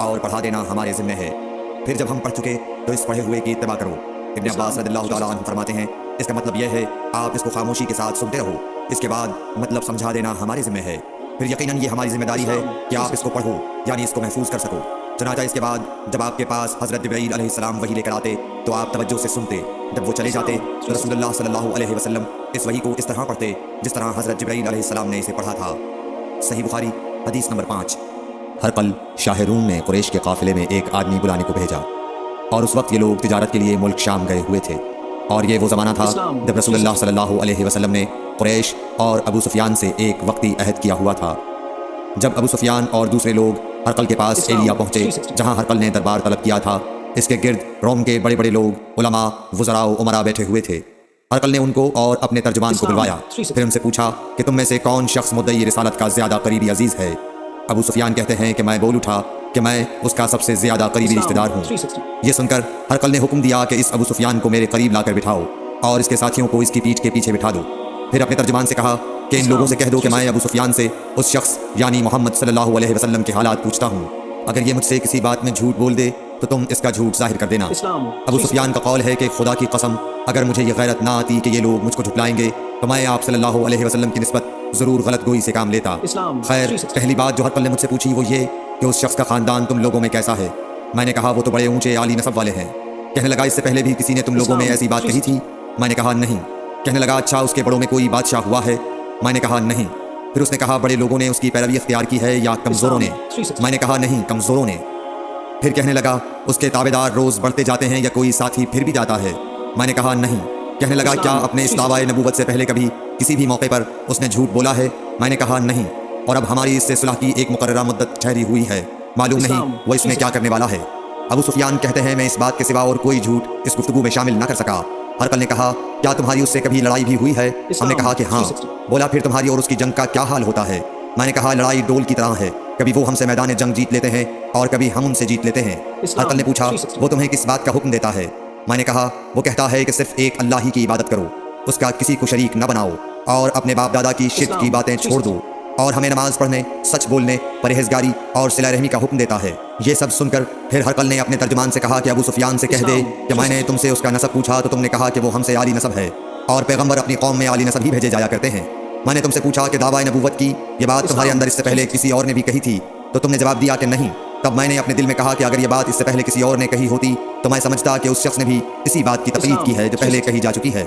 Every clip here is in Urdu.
اور پڑھا دینا ہمارے ذمہ ہے۔ پھر جب ہم پڑھ چکے تو اس پڑھے ہوئے کی اتباع کرو۔ ابن عباس رضی اللہ تعالیٰ عنہ فرماتے ہیں اس کا مطلب یہ ہے آپ اس کو خاموشی کے ساتھ سنتے رہو، اس کے بعد مطلب سمجھا دینا ہمارے ذمہ ہے۔ پھر یقیناً یہ ہماری ذمہ داری ہے کہ آپ اس کو پڑھو، یعنی اس کو محفوظ کر سکو۔ چنانچہ اس کے بعد جب آپ کے پاس حضرت جبرائیل علیہ السلام وحی لے کر آتے تو آپ توجہ سے سنتے، جب وہ چلے جاتے تو رسول اللہ صلی اللہ علیہ وسلم اس وحی کو اس طرح پڑھتے جس طرح حضرت جبرائیل علیہ السلام نے اسے پڑھا تھا۔ صحیح بخاری حدیث نمبر 5۔ ہرقل شاہ روم نے قریش کے قافلے میں ایک آدمی بلانے کو بھیجا، اور اس وقت یہ لوگ تجارت کے لیے ملک شام گئے ہوئے تھے، اور یہ وہ زمانہ تھا جب رسول اللہ صلی اللہ علیہ وسلم نے قریش اور ابو سفیان سے ایک وقتی عہد کیا ہوا تھا۔ جب ابو سفیان اور دوسرے لوگ ہرقل کے پاس ایلیا پہنچے جہاں ہرقل نے دربار طلب کیا تھا، اس کے گرد روم کے بڑے بڑے لوگ، علماء، وزراء و امراء بیٹھے ہوئے تھے۔ ہرقل نے ان کو اور اپنے ترجمان کو بلوایا، پھر ان سے پوچھا کہ تم میں سے کون شخص مدعی رسالت کا زیادہ قریبی عزیز ہے؟ ابو سفیان کہتے ہیں کہ میں بول اٹھا کہ میں اس کا سب سے زیادہ قریبی رشتہ دار ہوں۔ یہ سن کر ہرقل نے حکم دیا کہ اس ابو سفیان کو میرے قریب لا کر بٹھاؤ اور اس کے ساتھیوں کو اس کی پیٹھ کے پیچھے بٹھا دو۔ پھر اپنے ترجمان سے کہا کہ ان لوگوں سے کہہ دو کہ میں ابو سفیان سے اس شخص یعنی محمد صلی اللہ علیہ وسلم کے حالات پوچھتا ہوں، اگر یہ مجھ سے کسی بات میں جھوٹ بول دے تو تم اس کا جھوٹ ظاہر کر دینا۔ ابو سفیان کا قول ہے کہ خدا کی قسم اگر مجھے یہ غیرت نہ آتی کہ یہ لوگ مجھ کو جھٹلائیں گے تو میں آپ صلی اللہ علیہ وسلم کی نسبت ضرور غلط گوئی سے کام لیتا۔ خیر، پہلی بات جو ہرقل نے مجھ سے پوچھی وہ یہ کہ اس شخص کا خاندان تم لوگوں میں کیسا ہے؟ میں نے کہا وہ تو بڑے اونچے عالی نسب والے ہیں۔ کہنے لگا اس سے پہلے بھی کسی نے تم لوگوں میں ایسی بات کہی تھی؟ میں نے کہا نہیں۔ کہنے لگا اچھا اس کے بڑوں میں کوئی بادشاہ ہوا ہے؟ میں نے کہا نہیں۔ پھر اس نے کہا بڑے لوگوں نے اس کی پیروی اختیار کی ہے یا کمزوروں نے؟ میں نے کہا نہیں، کمزوروں نے۔ پھر کہنے لگا اس کے تابع دار روز بڑھتے جاتے ہیں یا کوئی ساتھی پھر بھی جاتا ہے؟ میں نے کہا نہیں۔ کہنے لگا کیا اپنے اس دعویٰ نبوت سے پہلے کبھی کسی بھی موقع پر اس نے جھوٹ بولا ہے؟ میں نے کہا نہیں، اور اب ہماری اس سے صلح کی ایک مقررہ مدت ٹھہری ہوئی ہے، معلوم نہیں وہ اس میں کیا کرنے والا ہے۔ ابو سفیان کہتے ہیں میں اس بات کے سوا اور کوئی جھوٹ اس گفتگو میں شامل نہ کر سکا۔ ہرقل نے کہا کیا تمہاری اس سے کبھی لڑائی بھی ہوئی ہے؟ ہم نے کہا کہ ہاں۔ بولا پھر تمہاری اور اس کی جنگ کا کیا حال ہوتا ہے؟ میں نے کہا لڑائی ڈول کی طرح ہے، کبھی وہ ہم سے میدان جنگ جیت لیتے ہیں اور کبھی ہم ان سے جیت لیتے ہیں۔ ہرقل نے پوچھا وہ تمہیں کس بات کا حکم دیتا ہے؟ میں نے کہا وہ کہتا ہے کہ صرف ایک اللہ ہی کی عبادت کرو، اس کا کسی کو شریک نہ بناؤ، اور اپنے باپ دادا کی شرک کی باتیں چھوڑ دو، اور ہمیں نماز پڑھنے، سچ بولنے، پرہیزگاری اور صلہ رحمی کا حکم دیتا ہے۔ یہ سب سن کر پھر ہرقل نے اپنے ترجمان سے کہا کہ ابو سفیان سے کہہ دے کہ میں نے تم سے اس کا نسب پوچھا تو تم نے کہا کہ وہ ہم سے عالی نسب ہے، اور پیغمبر اپنی قوم میں عالی نسب ہی بھیجے جایا کرتے ہیں۔ میں نے تم سے پوچھا کہ دعویٰ نبوت کی یہ بات تمہارے اندر اس سے پہلے کسی اور نے بھی کہی تھی تو تم نے جواب دیا کہ نہیں۔ تب میں نے اپنے دل میں کہا کہ اگر یہ بات اس سے پہلے کسی اور نے کہی ہوتی تو میں سمجھتا کہ اس شخص نے بھی اسی بات کی تقلید کی ہے جو پہلے کہی جا چکی ہے۔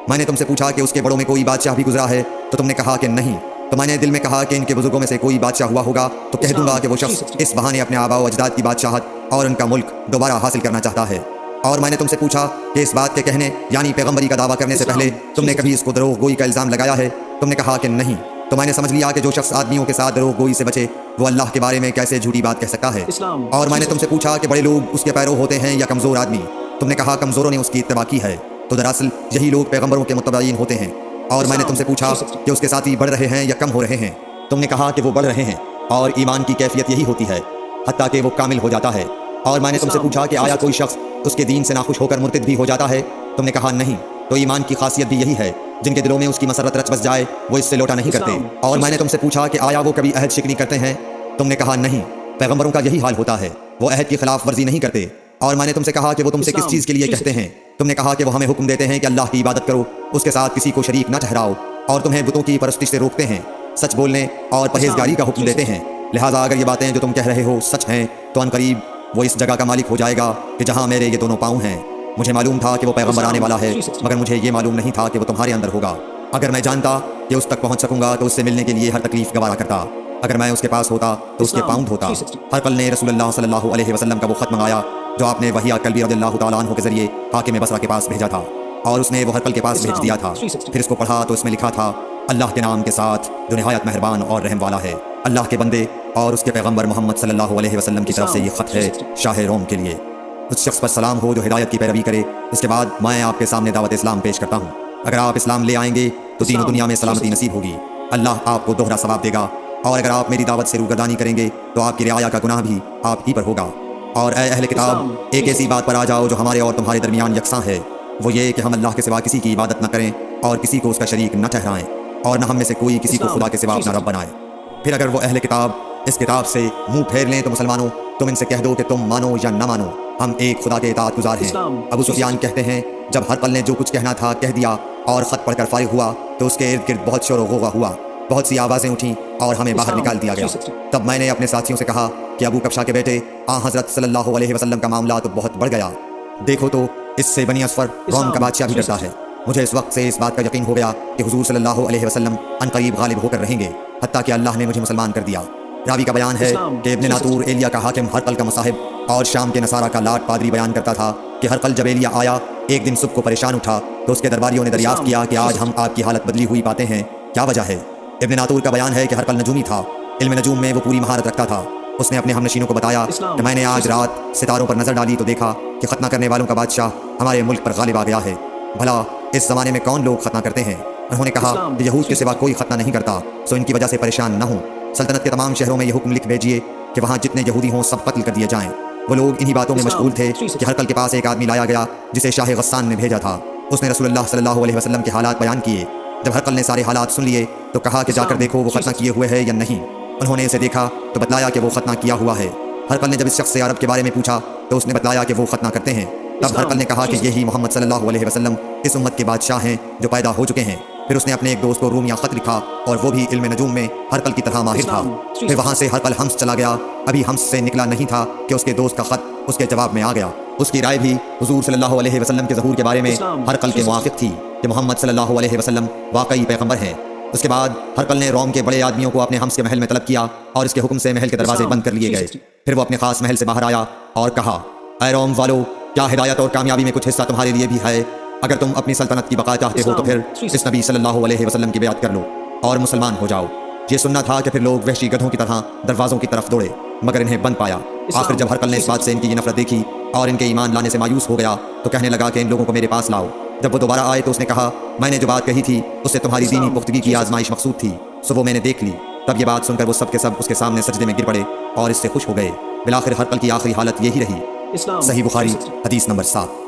میں نے تم سے پوچھا کہ اس کے بڑوں میں کوئی بادشاہ بھی گزرا ہے تو تم نے کہا کہ نہیں۔ تو میں نے دل میں کہا کہ ان کے بزرگوں میں سے کوئی بادشاہ ہوا ہوگا تو کہہ دوں گا کہ وہ شخص اس بہانے اپنے آباء و اجداد کی بادشاہت اور ان کا ملک دوبارہ حاصل کرنا چاہتا ہے۔ اور میں نے تم سے پوچھا کہ اس بات کے کہنے یعنی پیغمبری کا دعویٰ کرنے سے پہلے تم نے کبھی اس کو دروغ گوئی کا الزام لگایا ہے؟ تم نے کہا کہ نہیں۔ تو میں نے سمجھ لیا کہ جو شخص آدمیوں کے ساتھ دروغ گوئی سے بچے وہ اللہ کے بارے میں کیسے جھوٹی بات کہہ سکتا ہے۔ اور میں نے تم سے پوچھا کہ بڑے لوگ اس کے پیرو ہوتے ہیں یا کمزور آدمی؟ تم نے کہا کمزوروں نے اس کی اتباع کی ہے، تو دراصل یہی لوگ پیغمبروں کے متبعین ہوتے ہیں۔ اور میں نے تم سے پوچھا کہ اس کے ساتھی بڑھ رہے ہیں یا کم ہو رہے ہیں؟ تم نے کہا کہ وہ بڑھ رہے ہیں، اور ایمان کی کیفیت یہی ہوتی ہے حتیٰ کہ وہ کامل ہو جاتا ہے۔ اور میں نے تم سے پوچھا کہ آیا کوئی شخص اس کے دین سے ناخوش ہو کر مرتد بھی ہو جاتا ہے؟ تم نے کہا نہیں۔ تو ایمان کی خاصیت بھی یہی ہے، جن کے دلوں میں اس کی مسرت رچ بس جائے وہ اس سے لوٹا نہیں کرتے۔ اور میں نے تم سے پوچھا کہ آیا وہ کبھی عہد شکنی کرتے ہیں؟ تم نے کہا نہیں، پیغمبروں کا یہی حال ہوتا ہے، وہ عہد کی خلاف ورزی نہیں کرتے۔ اور میں نے تم سے کہا کہ وہ تم سے کس چیز کے لیے کہتے ہیں؟ تم نے کہا کہ وہ ہمیں حکم دیتے ہیں کہ اللہ کی عبادت کرو، اس کے ساتھ کسی کو شریک نہ ٹھہراؤ، اور تمہیں بتوں کی پرستش سے روکتے ہیں، سچ بولنے اور پرہیزگاری کا حکم دیتے ہیں۔ لہٰذا اگر یہ باتیں جو تم کہہ رہے ہو سچ ہیں تو ان قریب وہ اس جگہ کا مالک ہو جائے گا کہ جہاں میرے یہ دونوں پاؤں ہیں۔ مجھے معلوم تھا کہ وہ پیغمبر آنے والا ہے، مگر مجھے یہ معلوم نہیں تھا کہ وہ تمہارے اندر ہوگا۔ اگر میں جانتا کہ اس تک پہنچ سکوں گا تو اس سے ملنے کے لیے ہر تکلیف گوارا کرتا، اگر میں اس کے پاس ہوتا تو اس کے پاؤں دھوتا۔ ہرقل نے رسول اللہ صلی اللہ علیہ وسلم کا وہ خط منگایا جو آپ نے وحیہ کلبی رضی اللہ تعالیٰ عنہ کے ذریعے حاکم بصرہ کے پاس بھیجا تھا، اور اس نے وہ ہرقل کے پاس بھیج دیا تھا۔ پھر اس کو پڑھا تو اس میں لکھا تھا اللہ کے نام کے ساتھ جو نہایت مہربان اور رحم والا ہے۔ اللہ کے بندے اور اس کے پیغمبر محمد صلی اللہ علیہ وسلم کی طرف سے یہ خط ہے شاہ روم کے لیے۔ اس شخص پر سلام ہو جو ہدایت کی پیروی کرے۔ اس کے بعد میں آپ کے سامنے دعوت اسلام پیش کرتا ہوں، اگر آپ اسلام لے آئیں گے تو دین و دنیا میں سلامتی نصیب ہوگی، اللہ آپ کو دوہرا ثواب دے گا، اور اگر آپ میری دعوت سے روگردانی کریں گے تو آپ کی رعایا کا گناہ بھی آپ ہی پر ہوگا۔ اور اے اہل کتاب، ایک ایسی بات پر آ جاؤ جو ہمارے اور تمہارے درمیان یکساں ہے، وہ یہ کہ ہم اللہ کے سوا کسی کی عبادت نہ کریں اور کسی کو اس کا شریک نہ ٹھہرائیں، اور نہ ہم میں سے کوئی کسی کو خدا کے سوا اپنا رب بنائے۔ پھر اگر وہ اہل کتاب اس کتاب سے منہ پھیر لیں تو مسلمانوں تم ان سے کہہ دو کہ تم مانو یا نہ مانو، ہم ایک خدا کے اطاعت گزار ہیں۔ ابو سفیان کہتے ہیں جب ہرقل نے جو کچھ کہنا تھا کہہ دیا اور خط پڑھ کر فارغ ہوا تو اس کے ارد گرد بہت شور و غوغا ہوا، بہت سی آوازیں اٹھیں اور ہمیں باہر نکال دیا گیا۔ تب میں نے اپنے ساتھیوں سے کہا کہ ابو کبشہ کے بیٹے حضرت صلی اللہ علیہ وسلم کا معاملہ تو بہت بڑھ گیا، دیکھو تو اس سے بنی اصفر روم کا بادشاہ بھی ڈرتا ہے۔ مجھے اس وقت سے اس بات کا یقین ہو گیا کہ حضور صلی اللہ علیہ وسلم عنقریب غالب ہو کر رہیں گے، حتیٰ کہ اللہ نے مجھے مسلمان کر دیا۔ راوی کا بیان ہے کہ ابن ناطور ایلیا کا حاکم ہرقل کا مصاحب اور شام کے نصارہ کا لاٹ پادری بیان کرتا تھا کہ ہرقل جب ایلیا آیا ایک دن صبح کو پریشان اٹھا تو اس کے درباریوں نے دریافت کیا کہ آج ہم آپ کی حالت بدلی ہوئی پاتے ہیں، کیا وجہ ہے؟ ابن ناطور کا بیان ہے کہ ہرقل نجومی تھا، علم نجوم میں وہ پوری مہارت رکھتا تھا۔ اس نے اپنے ہم نشینوں کو بتایا کہ میں نے آج رات ستاروں پر نظر ڈالی تو دیکھا کہ ختنہ کرنے والوں کا بادشاہ ہمارے ملک پر غالب آ گیا ہے، بھلا اس زمانے میں کون لوگ ختنہ کرتے ہیں؟ انہوں نے کہا کہ یہود کے سوا کوئی ختنہ نہیں کرتا، سو ان کی وجہ سے پریشان نہ ہوں۔ سلطنت کے تمام شہروں میں یہ حکم لکھ بھیجیے کہ وہاں جتنے یہودی ہوں سب قتل کر دیے جائیں۔ وہ لوگ انہی باتوں میں مشغول تھے کہ ہرقل کے پاس ایک آدمی لایا گیا جسے شاہ غسان نے بھیجا تھا۔ اس نے رسول اللہ صلی اللہ علیہ وسلم کے حالات بیان کیے۔ جب ہرقل نے سارے حالات سن لیے تو کہا کہ جا کر دیکھو وہ ختنہ کیے ہوئے ہے یا نہیں۔ انہوں نے اسے دیکھا تو بتلایا کہ وہ ختنہ کیا ہوا ہے۔ ہرقل نے جب اس شخص سے عرب کے بارے میں پوچھا تو اس نے بتلایا کہ وہ ختنہ کرتے ہیں۔ تب ہرقل نے کہا کہ یہی محمد صلی اللہ علیہ وسلم اس امت کے بادشاہ ہیں جو پیدا ہو چکے ہیں۔ پھر اس نے اپنے ایک دوست کو رومیہ خط لکھا اور وہ بھی علم نجوم میں ہرقل کی طرح ماہر تھا۔ پھر وہاں سے ہرقل حمص چلا گیا، ابھی حمص سے نکلا نہیں تھا کہ اس کے دوست کا خط اس کے جواب میں آ گیا۔ اس کی رائے بھی حضور صلی اللہ علیہ وسلم کے ظہور کے بارے میں ہرقل کے موافق تھی کہ محمد صلی اللہ علیہ وسلم واقعی پیغمبر ہیں۔ اس کے بعد ہرقل نے روم کے بڑے آدمیوں کو اپنے حمص کے محل میں طلب کیا اور اس کے حکم سے محل کے دروازے بند کر لیے گئے۔ پھر وہ اپنے خاص محل سے باہر آیا اور کہا، اے روم والو، کیا ہدایت اور کامیابی میں کچھ حصہ تمہارے لیے بھی ہے؟ اگر تم اپنی سلطنت کی بقا چاہتے ہو تو پھر اس نبی صلی اللہ علیہ وسلم کی بیعت کر لو اور مسلمان ہو جاؤ۔ یہ سننا تھا کہ پھر لوگ وحشی گدھوں کی طرح دروازوں کی طرف دوڑے مگر انہیں بند پایا۔ آخر جب ہرقل نے اس بات سے ان کی یہ نفرت دیکھی اور ان کے ایمان لانے سے مایوس ہو گیا تو کہنے لگا کہ ان لوگوں کو میرے پاس لاؤ۔ جب وہ دوبارہ آئے تو اس نے کہا، میں نے جو بات کہی تھی اس سے تمہاری دینی پختگی کی آزمائش مقصود تھی، سو وہ میں نے دیکھ لی۔ تب یہ بات سن کر وہ سب کے سب اس کے سامنے سجدے میں گر پڑے اور اس سے خوش ہو گئے۔ بالآخر ہرقل کی آخری حالت یہی رہی۔ صحیح بخاری حدیث نمبر 7۔